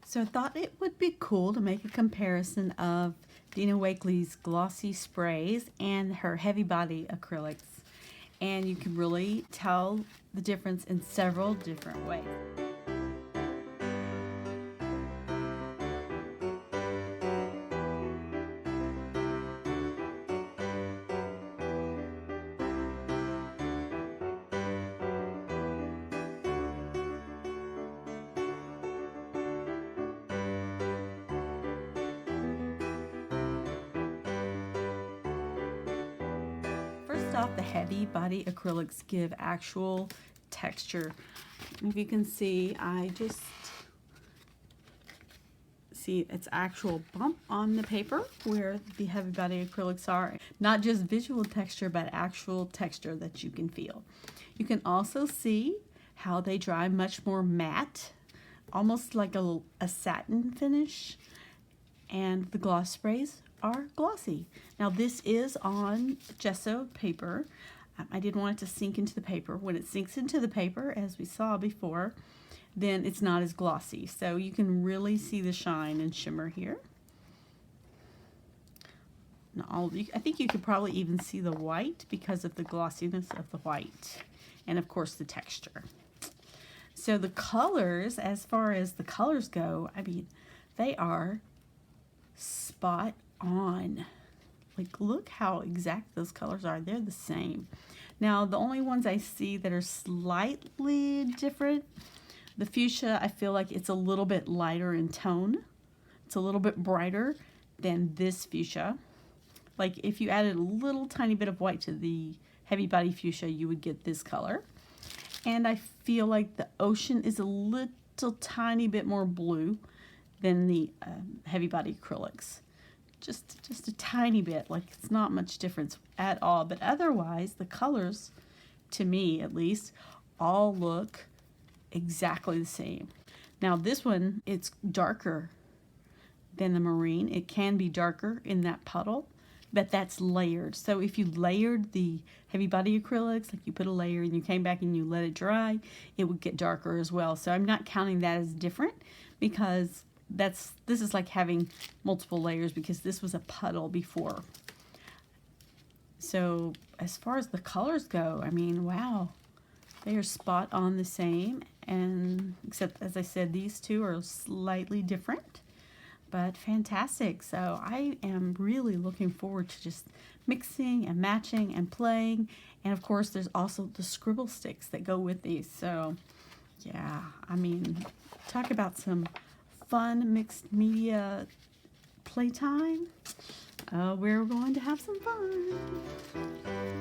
So I thought it would be cool to make a comparison of Dina Wakley's glossy sprays and her heavy body acrylics. And you can really tell the difference in several different ways. First off, the heavy body acrylics give actual texture. If you can see, I just see it's actual bump on the paper where the heavy body acrylics are. Not just visual texture, but actual texture that you can feel. You can also see how they dry much more matte, almost like a satin finish, and the gloss sprays are glossy. Now this is on gesso paper. I didn't want it to sink into the paper. When it sinks into the paper, as we saw before, then it's not as glossy. So you can really see the shine and shimmer here. Now, I think you could probably even see the white because of the glossiness of the white, and of course the texture. So the colors, as far as the colors go, I mean, they are spot on. Like, look how exact those colors are. They're the same. Now, the only ones I see that are slightly different, the fuchsia, I feel like it's a little bit lighter in tone. It's a little bit brighter than this fuchsia. Like, if you added a little tiny bit of white to the heavy body fuchsia, you would get this color. And I feel like the ocean is a little tiny bit more blue than the heavy body acrylics. Just a tiny bit, like it's not much difference at all. But otherwise, the colors, to me at least, all look exactly the same. Now this one, it's darker than the marine. It can be darker in that puddle, but that's layered. So if you layered the heavy body acrylics, like you put a layer and you came back and you let it dry, it would get darker as well. So I'm not counting that as different, because this is like having multiple layers, because this was a puddle before. So as far as the colors go, I mean, wow, they are spot on the same, and except, as I said, these two are slightly different, but fantastic. So I am really looking forward to just mixing and matching and playing. And of course, there's also the scribble sticks that go with these. So yeah, I mean, talk about some fun mixed media playtime. We're going to have some fun.